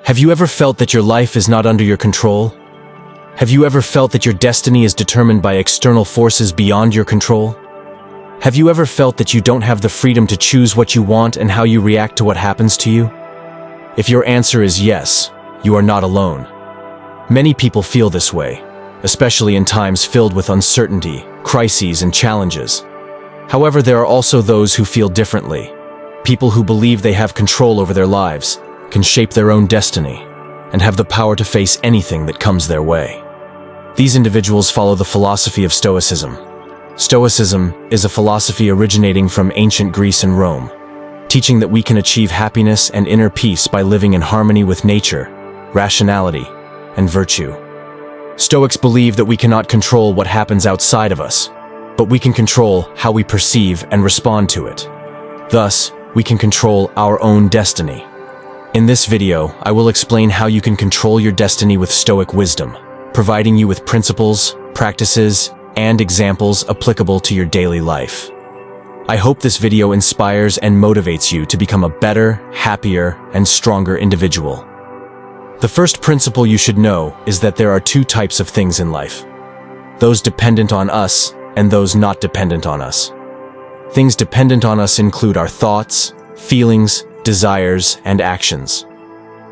Have you ever felt that your life is not under your control? Have you ever felt that your destiny is determined by external forces beyond your control? Have you ever felt that you don't have the freedom to choose what you want and how you react to what happens to you? If your answer is yes, you are not alone. Many people feel this way, especially in times filled with uncertainty, crises, and challenges. However, there are also those who feel differently. People who believe they have control over their lives, can shape their own destiny, and have the power to face anything that comes their way. These individuals follow the philosophy of Stoicism. Stoicism is a philosophy originating from ancient Greece and Rome, teaching that we can achieve happiness and inner peace by living in harmony with nature, rationality, and virtue. Stoics believe that we cannot control what happens outside of us, but we can control how we perceive and respond to it. Thus, we can control our own destiny. In this video, I will explain how you can control your destiny with Stoic wisdom, providing you with principles, practices, and examples applicable to your daily life. I hope this video inspires and motivates you to become a better, happier, and stronger individual. The first principle you should know is that there are two types of things in life: those dependent on us and those not dependent on us. Things dependent on us include our thoughts, feelings, desires, and actions.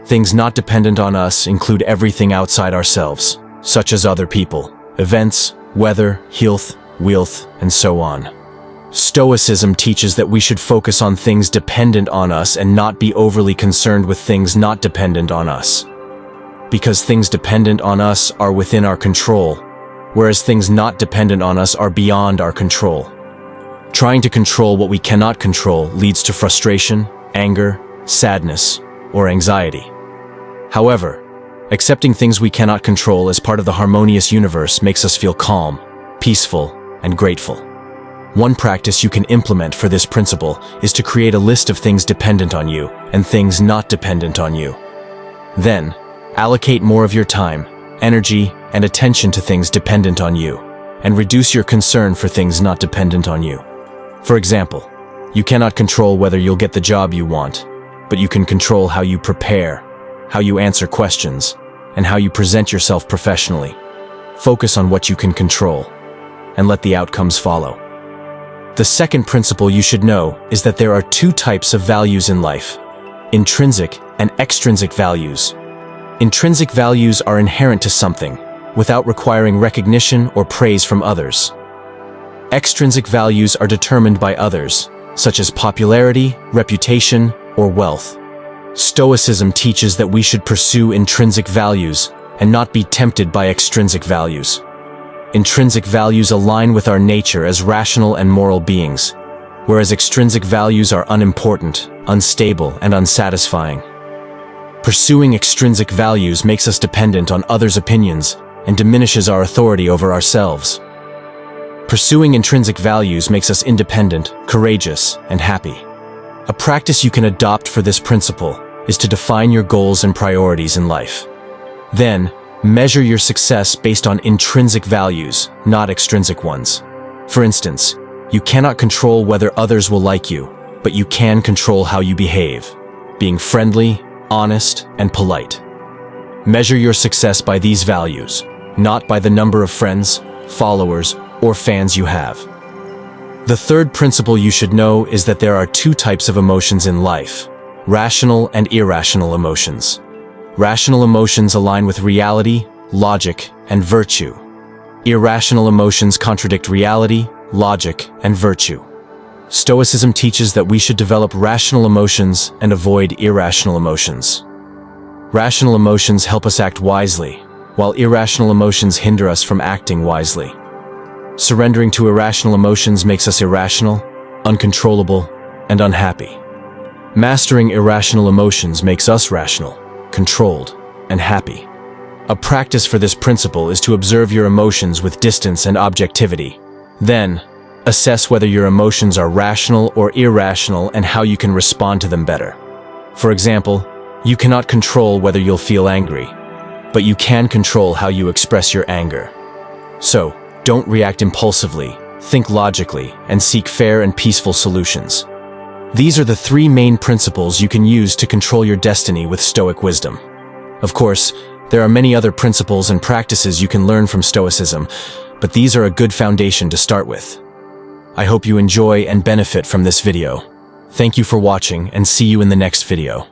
Things not dependent on us include everything outside ourselves, such as other people, events, weather, health, wealth, and so on. Stoicism teaches that we should focus on things dependent on us and not be overly concerned with things not dependent on us. Because things dependent on us are within our control, whereas things not dependent on us are beyond our control. Trying to control what we cannot control leads to frustration, anger, sadness, or anxiety. However, accepting things we cannot control as part of the harmonious universe makes us feel calm, peaceful, and grateful. One practice you can implement for this principle is to create a list of things dependent on you and things not dependent on you. Then, allocate more of your time, energy, and attention to things dependent on you, and reduce your concern for things not dependent on you. For example, you cannot control whether you'll get the job you want, but you can control how you prepare, how you answer questions, and how you present yourself professionally. Focus on what you can control, and let the outcomes follow. The second principle you should know is that there are two types of values in life: intrinsic and extrinsic values. Intrinsic values are inherent to something, without requiring recognition or praise from others. Extrinsic values are determined by others, such as popularity, reputation, or wealth. Stoicism teaches that we should pursue intrinsic values and not be tempted by extrinsic values. Intrinsic values align with our nature as rational and moral beings, whereas extrinsic values are unimportant, unstable, and unsatisfying. Pursuing extrinsic values makes us dependent on others' opinions and diminishes our authority over ourselves. Pursuing intrinsic values makes us independent, courageous, and happy. A practice you can adopt for this principle is to define your goals and priorities in life. Then, measure your success based on intrinsic values, not extrinsic ones. For instance, you cannot control whether others will like you, but you can control how you behave, being friendly, honest, and polite. Measure your success by these values, not by the number of friends, followers, or fans you have. The third principle you should know is that there are two types of emotions in life: rational and irrational emotions. Rational emotions align with reality, logic, and virtue. Irrational emotions contradict reality, logic, and virtue. Stoicism teaches that we should develop rational emotions and avoid irrational emotions. Rational emotions help us act wisely, while irrational emotions hinder us from acting wisely. Surrendering to irrational emotions makes us irrational, uncontrollable, and unhappy. Mastering irrational emotions makes us rational, controlled, and happy. A practice for this principle is to observe your emotions with distance and objectivity. Then, assess whether your emotions are rational or irrational and how you can respond to them better. For example, you cannot control whether you'll feel angry, but you can control how you express your anger. So, don't react impulsively, think logically, and seek fair and peaceful solutions. These are the three main principles you can use to control your destiny with Stoic wisdom. Of course, there are many other principles and practices you can learn from Stoicism, but these are a good foundation to start with. I hope you enjoy and benefit from this video. Thank you for watching and see you in the next video.